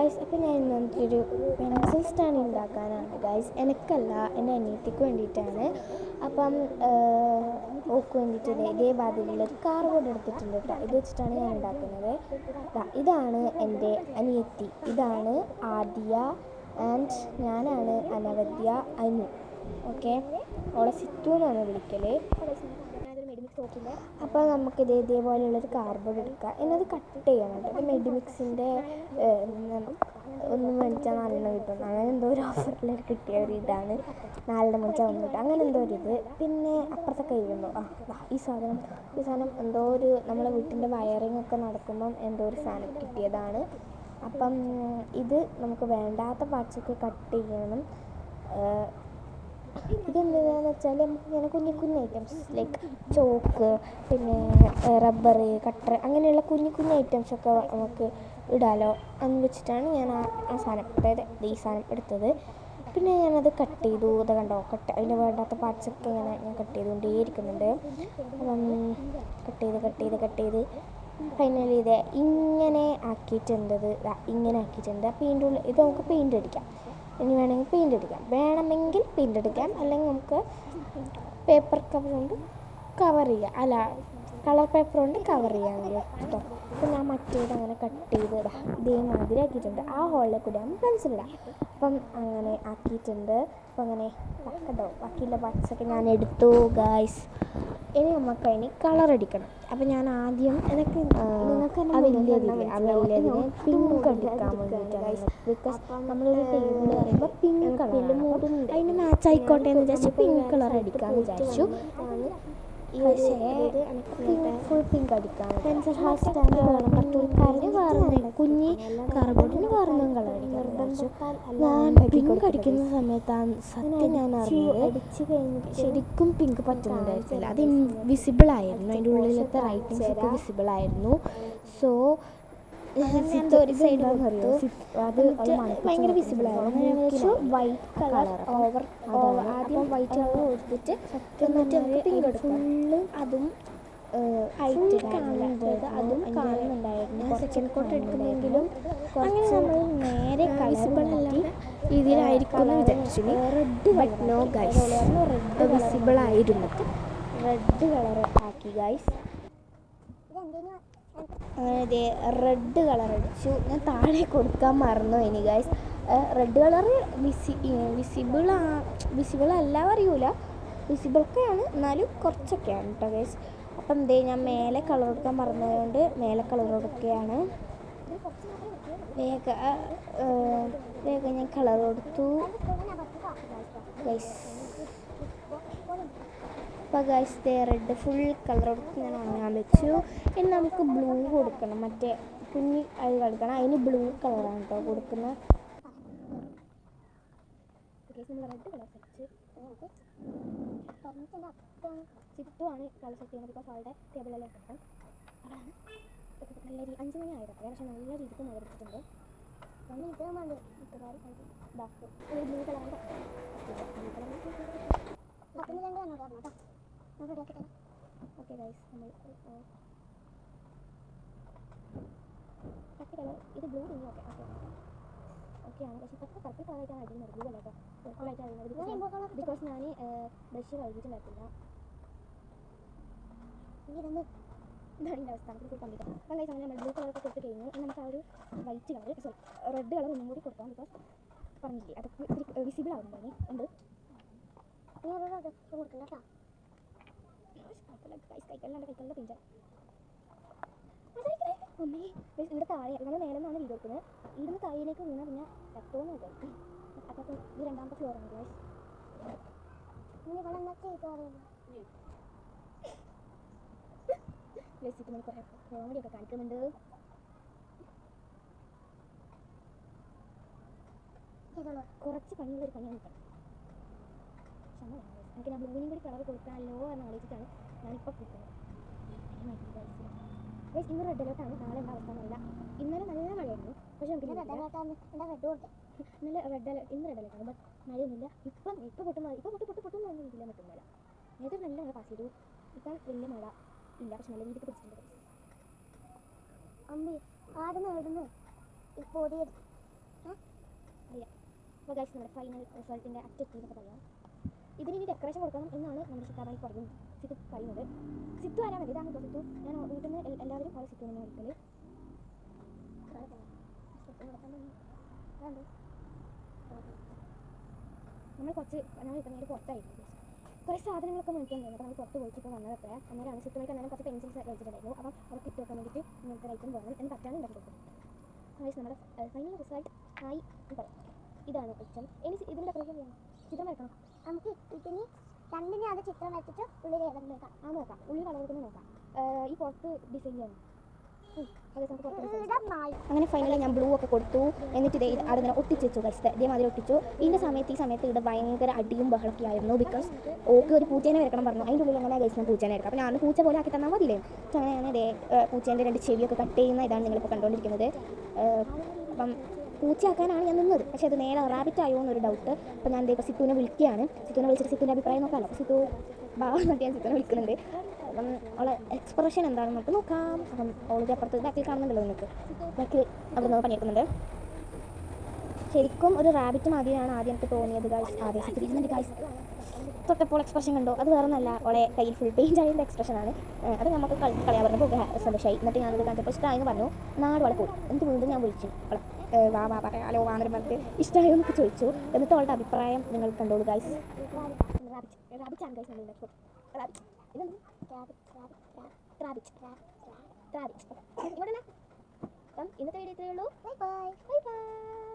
Guys, അപ്പോൾ ഞാൻ ഇന്നത്തെ ഒരു പെൻസിൽ സ്റ്റാൻഡ് ഉണ്ടാക്കാനാണ് ഗൈസ്. എനിക്കല്ല, എൻ്റെ അനിയത്തിക്ക് വേണ്ടിയിട്ടാണ്. അപ്പം ഓക്ക് വേണ്ടിയിട്ട് ഇതേ ബാധിലുള്ളൊരു കാർഡ്ബോർഡ് എടുത്തിട്ടുണ്ട് കേട്ടോ. ഇത് വെച്ചിട്ടാണ് ഞാൻ ഉണ്ടാക്കുന്നത്. ഇതാണ് എൻ്റെ അനിയത്തി, ഇതാണ് ആദിയ, ആൻഡ് ഞാനാണ് അനവദ്യ അനു. ഓക്കെ, അവളെ സിറ്റു എന്നാണ് വിളിക്കൽ. അപ്പോൾ നമുക്കിത് ഇതേപോലെയുള്ളൊരു കാർഡ്ബോർഡ് എടുക്കുക, എന്നത് കട്ട് ചെയ്യണം കേട്ടോ. അപ്പോൾ മെഡിമിക്സിൻ്റെ ഒന്നും മേടിച്ചാൽ 4 കിട്ടും, അങ്ങനെ എന്തോ ഒരു ഓഫറിൽ കിട്ടിയ ഒരു ഇതാണ്. 4 മേടിച്ചാൽ 1 കിട്ടും, അങ്ങനെ എന്തോ ഒരു ഇത്. പിന്നെ അപ്പുറത്തെ കയ്യിലുണ്ടോ ഈ സാധനം എന്തോ ഒരു നമ്മളെ വീട്ടിൻ്റെ വയറിംഗ് ഒക്കെ നടക്കുമ്പം എന്തോ ഒരു സാധനം കിട്ടിയതാണ്. അപ്പം ഇത് നമുക്ക് വേണ്ടാത്ത പാർട്സൊക്കെ കട്ട് ചെയ്യണം. ഇതെന്താണെന്ന് വെച്ചാൽ നമുക്ക് ഇങ്ങനെ കുഞ്ഞു ഐറ്റംസ് ലൈക്ക് ചോക്ക്, പിന്നെ റബ്ബർ, കട്ടർ, അങ്ങനെയുള്ള കുഞ്ഞു ഐറ്റംസൊക്കെ നമുക്ക് ഇടാലോ എന്ന് വെച്ചിട്ടാണ് ഞാൻ ആ സാധനം, അതായത് ഈ സാധനം എടുത്തത്. പിന്നെ ഞാനത് കട്ട് ചെയ്തു. ഇത് കണ്ടോ, അതിൻ്റെ വേണ്ടാത്ത പാർട്സൊക്കെ ഞാൻ കട്ട് ചെയ്തുകൊണ്ടേയിരിക്കുന്നുണ്ട്. അപ്പം കട്ട് ചെയ്ത് ഫൈനലി ഇത് ഇങ്ങനെ ആക്കിയിട്ടുണ്ട്. ഇങ്ങനെ ആക്കിയിട്ടുണ്ട്. അപ്പോൾ ഇതിൻ്റെ ഉള്ളിൽ ഇത് നമുക്ക് പെയിൻ്റ് അടിക്കാം. ഇനി വേണമെങ്കിൽ പെയിൻ്റ് അടിക്കാം, അല്ലെങ്കിൽ നമുക്ക് പേപ്പർ കവർ കൊണ്ട് കവർ ചെയ്യാം, അല്ല കളർ പേപ്പർ കൊണ്ട് കവർ ചെയ്യാൻ കേട്ടോ. അപ്പോൾ ഞാൻ മറ്റേത് അങ്ങനെ കട്ട് ചെയ്ത് ഇതേമാതിരി ആക്കിയിട്ടുണ്ട്. ആ ഹോളിൽ കൂടി ആകുമ്പോൾ പെൻസിലിടാം. അപ്പം അങ്ങനെ ആക്കിയിട്ടുണ്ട്. അപ്പം അങ്ങനെ കേട്ടോ, ബാക്കിയുള്ള പാർട്സൊക്കെ ഞാൻ എടുത്തു ഗൈസ്. ഇനി നമുക്ക് അതിന് കളർ അടിക്കണം. അപ്പം ഞാൻ ആദ്യം വലിയതിന് പിങ്ക് അടിക്കാൻ വേണ്ടിയിട്ടാണ്. ബിക്കോസ് നമ്മളൊരു ടേബിൾ പറയുമ്പോൾ പിങ്ക് കളർ, അതിന് മാച്ച് ആയിക്കോട്ടെ എന്ന് വിചാരിച്ച് പിങ്ക് കളർ അടിക്കാമെന്ന് വിചാരിച്ചു. പക്ഷേ ഫുൾ പിങ്ക് അടിക്കാൻ പെൻസിൽ ഹാർട്ട് സ്റ്റാൻഡ് വേണം, കറന്ന് വേറെ കുഞ്ഞി കാർഡ്ബോർഡിന് വേറൊന്നും കളർ അടിക്കാൻ വിചാരിച്ചു. ഞാൻ പിങ്ക് അടിക്കുന്ന സമയത്താണ് സത്യം ഞാൻ അടിച്ച് കഴിഞ്ഞിട്ട് ശരിക്കും പിങ്ക് പറ്റുന്നുണ്ടായിരുന്നില്ല. അത് ഇൻവിസിബിൾ ആയിരുന്നു, അതിൻ്റെ ഉള്ളിലത്തെ റൈറ്റിങ്സ് ഒക്കെ വിസിബിൾ ആയിരുന്നു. സോ ഒരു സൈഡ് അറിയോ, അത് ഭയങ്കര വിസിബിൾ ആയിരുന്നു. വൈറ്റ് കളർ ആദ്യം വൈറ്റ് കളർ കൊടുത്തിട്ട് എന്നിട്ട് പിങ്ക് ഫുള്ള് അതും അതും കാണുന്നുണ്ടായിരുന്നു. സെക്കൻഡ് കോട്ട് എടുക്കുന്നെങ്കിലും അങ്ങനെ നമ്മൾ നേരെ വിസിബിളാക്കി ഇതിലായിരിക്കും വിചാരിച്ചു. But no guys, red visible ആയിരുന്നു. റെഡ് കളർ ആക്കി ഗൈസ്. അങ്ങനെ റെഡ് കളർ അടിച്ചു. ഞാൻ താഴെ കൊടുക്കാൻ മറന്നു ഇനി ഗൈസ്. റെഡ് കളർ വിസിബിൾ അല്ല അറിയൂല, വിസിബിളൊക്കെയാണ്, എന്നാലും കുറച്ചൊക്കെയാണ് കേട്ടോ ഗൈസ്. അപ്പം ഞാൻ മേലെ കളർ കൊടുക്കാൻ മറന്നതുകൊണ്ട് മേലെ കളർ കൊടുക്കുകയാണ്. വേഗം ഞാൻ കളർ കൊടുത്തു ഗൈസ്. അപ്പോൾ ഗൈസ് റെഡ് ഫുൾ കളർ കൊടുത്ത് ഞാൻ ഉണങ്ങാൻ വെച്ചു. ഇനി നമുക്ക് ബ്ലൂ കൊടുക്കണം, മറ്റേ കുഞ്ഞി അത് കളിക്കണം. അതിന് ബ്ലൂ കളറാണ് കേട്ടോ കൊടുക്കുന്നത്. നമ്മൾ റെഡ് കളർ ചിട്ടുമാണ് കളർ സെറ്റ് ചെയ്യുന്നത്. ബിക്കോസ് അവളുടെ ടേബിളെല്ലാം കിട്ടണം. അതാണ് നല്ല 5 മണി ആയിരുന്നു, പക്ഷേ നല്ല രീതിക്ക് മുതലെടുത്തിട്ടുണ്ട്. ബ്ലൂ കളറിൻ്റെ ഓക്കെ ഗൈസ്, നമ്മൾ പച്ച കളർ ഇത് ബ്ലൂ ഇനി ഓക്കെയാണ്. പക്ഷേ പർപ്പിൾ കളറായിട്ടാണ് അടിയുന്നത്, ബ്ലൂ അല്ല കേട്ടോ, പർപ്പിളായിട്ടാണ് അടിയുന്നത്. ബിക്കോസ് ഞാൻ ബ്രഷ് കഴുകിയിട്ടുണ്ടായിരുന്നില്ല. ഇതാണ് ഇതിൻ്റെ അവസ്ഥ. നമുക്ക് കംപ്ലീറ്റ് ആക്കാം. അപ്പം ഗൈസ് അങ്ങനെ നമ്മൾ ബ്ലൂ കളറൊക്കെ കൊടുത്ത് കഴിഞ്ഞു. ഇനി നമുക്ക് ആ ഒരു വൈറ്റ് കളർ റെഡ് കളർ ഒന്നും കൂടി കൊടുക്കാം. ബിക്കോസ് പറഞ്ഞില്ലേ അതൊക്കെ ഇത്തിരി വിസിബിൾ ആവുന്നുണ്ട് ഉണ്ട്. കൊടുക്കണ്ട കേട്ടോ, കൈക്കല്ലാണ്ട് കൈക്കലിൻ്റെ പിഞ്ച ഒന്നേ ഇവിടെ താഴെ നമ്മൾ മേലെ നിന്നാണ് വീട് കൊടുക്കുന്നത്. ഇവിടുന്ന് താഴേക്ക് വീണാൽ പിന്നെ തട്ടോന്ന് വിചാരിക്കും. അപ്പോൾ ഇത് 2ാമത്തെ ഫ്ലോറാണ് ഗൈസ്. വെച്ചിട്ട് നമ്മൾ കുറേ കോമഡിയൊക്കെ കാണിക്കുന്നുണ്ട്. കുറച്ച് പണിയുള്ളൊരു പണിയാണ് കിട്ടണം. എനിക്ക് ഞാൻ ബ്ലൂവിനും കൂടി കളർ കൊടുക്കാമല്ലോ എന്ന് ആലോചിച്ചിട്ടാണ് ഞാനിപ്പോൾ കൊടുക്കുന്നത്. ഇന്ന് റെഡ് അലേർട്ടാണ്, നാളെ എന്താ അവസ്ഥ എന്നല്ല. ഇന്നലെ നല്ല മഴയായിരുന്നു, പക്ഷേ നമുക്ക് ഇന്നലെ റെഡ് അലേർട്ട്, ഇന്ന് റെഡ് അലേർട്ടാണ്. ബട്ട് മഴയൊന്നുമില്ല. ഇപ്പോൾ പൊട്ടുന്ന രീതിയില്ല പറ്റുന്നില്ല. നേരത്തെ നല്ല മഴ പാസ് ചെയ്തു. ഇപ്പം വലിയ മഴ ഇല്ല, പക്ഷെ നല്ല രീതിക്ക് പിടിച്ചിട്ടുണ്ട്. അമ്മി ആടുന്ന് ഇപ്പോൾ അറിയില്ല. അപ്പോൾ ഗൈസ് നമ്മുടെ ഫൈനൽ റിസൾട്ടിൻ്റെ അറ്റെത്തി എന്നൊക്കെ പറയാം. ഇതിന് ഇനി ഡെക്കറേഷൻ കൊടുക്കണം എന്നാണ് നമ്മുടെ സിത്താറായി പറയുന്നത്. സിത്തു പറയുന്നത്. സിത്തു ആരാ മതി ഇതാണ് സിത്തു. ഞാൻ വീട്ടിൽ നിന്ന് എല്ലാവരും ഓരോ സിത്തു തന്നെ വിളിക്കൽ. നമ്മൾ കുറച്ച് ഞങ്ങൾ ഇപ്പം നേരെ പുറത്തായിരുന്നു. കുറേ സാധനങ്ങളൊക്കെ മേടിക്കാനുണ്ടായിരുന്നു. അപ്പോൾ നമ്മൾ പുറത്ത് പോയിട്ട് ഇപ്പോൾ വന്നതൊക്കെ അന്നേരമാണ് സിത്തുമായിട്ട് അന്നേരം കുറച്ച് പെൻസിൽസ് വെച്ചിട്ടുണ്ടായിരുന്നു. അപ്പം അതൊക്കെ ഇട്ട് വെക്കാൻ വേണ്ടിയിട്ട് ഇങ്ങനത്തെ ഐറ്റം വേണം എന്ന് പറ്റാനും ഉണ്ടാക്കി കൊടുക്കും. ഗൈസ് നമ്മുടെ ഫൈനൽ റിസൾട്ട് ആയി എന്ന് പറയാം. ഇതാണ് ഐറ്റം. ഇനി ഇതിൻ്റെ ഡെക്കറേഷൻ ചെയ്യണം. ചിത്രം വരക്കണം. നമുക്ക് ഇതിന് രണ്ടിനെ അത് ചിത്രം വരച്ചിട്ട് ഉള്ളിൽ ഏതെങ്കിലും നോക്കാം. നോക്കാം. ഉള്ളിൽ കളർ കൊടുക്കുന്നത് നോക്കാം. ഈ പുറത്ത് ഡിസൈൻ ചെയ്യണം. അങ്ങനെ ഫൈനലി ഞാൻ ബ്ലൂ ഒക്കെ കൊടുത്തു. എന്നിട്ട് ഇതേ അവിടെ നിന്ന് ഒട്ടിച്ച് വെച്ചു ഗൈസ്. ഇതേമാതിരി ഒട്ടിച്ചു. ഈ സമയത്ത് ഇവിടെ ഭയങ്കര അടിയും ബഹളമൊക്കെ ആയിരുന്നു. ബിക്കോസ് ഓക്ക് ഒരു പൂച്ചേനെ വരക്കണം പറഞ്ഞു. അതിൻ്റെ ഉള്ളിൽ അങ്ങനെ ഗൈസ് ഞാൻ പൂച്ചേനെ എടുക്കാം. അപ്പോൾ ഞാൻ പൂച്ച പോലെ ആക്കി തന്നാൽ മതിയില്ലേ. അങ്ങനെയാണ് ഇതേ പൂച്ചേൻ്റെ 2 ചെവിയൊക്കെ കട്ട് ചെയ്യുന്ന ഇതാണ് നിങ്ങളിപ്പോൾ കണ്ടുകൊണ്ടിരിക്കുന്നത്. അപ്പം പൂച്ചയാക്കാനാണ് ഞാൻ നിന്നത്. പക്ഷേ അത് നേരെ റാബിറ്റ് ആയോ എന്നൊരു ഡൗട്ട്. അപ്പോൾ ഞാൻ ഇപ്പോൾ സിത്തുവിനെ വിളിക്കുകയാണ്. സിത്തുവിനെ വിളിച്ചിട്ട് സിത്തുവിൻ്റെ അഭിപ്രായം നോക്കാമല്ലോ. സിത്തു എന്നൊക്കെ ഞാൻ സിത്തുവിനെ വിളിക്കുന്നുണ്ട്. അപ്പം അവളെ എക്സ്പ്രഷൻ എന്താണെന്ന് നമുക്ക് നോക്കാം. അപ്പം അവളുടെ അപ്പുറത്ത് ബാക്കിൽ കാണുന്നുണ്ടല്ലോ നിങ്ങൾക്ക്. ബാക്കിൽ അവിടെ നിന്ന് പണിയെടുക്കുന്നുണ്ട്. ശരിക്കും ഒരു റാബിറ്റ് മാതിരിയാണ് ആദ്യം എനിക്ക് തോന്നിയത് ഗൈസ്. ആവേശിച്ചിരിക്കുന്നുണ്ട് ഗൈസ്. തൊട്ടപ്പോൾ എക്സ്പ്രഷൻ കണ്ടോ? അത് വേറെ നല്ല അവളെ കയ്യിൽ ഫുൾ പെയിൻ്റ് ആയതിൻ്റെ എക്സ്പ്രഷനാണ്. അത് നമുക്ക് കളയാൻ പറഞ്ഞപ്പോൾ സന്തോഷമായി. എന്നിട്ട് ഞാനത് കണ്ടപ്പോൾ ഇഷ്ടമായെന്ന് പറഞ്ഞു. നാട് അവളെ പോയി. എന്നിട്ട് വീണ്ടും ഞാൻ വിളിച്ചു അവളെ വാ പറയാലോ വാന്നൊരു പറഞ്ഞിട്ട് ഇഷ്ടമായോ എന്നൊക്കെ ചോദിച്ചു. എന്നിട്ട് അവളുടെ അഭിപ്രായം നിങ്ങൾ കണ്ടോളൂ ഗൈസ്. ഇന്നത്തെ വീഡിയോ ഇത്രയേ ഉള്ളൂ. Bye bye.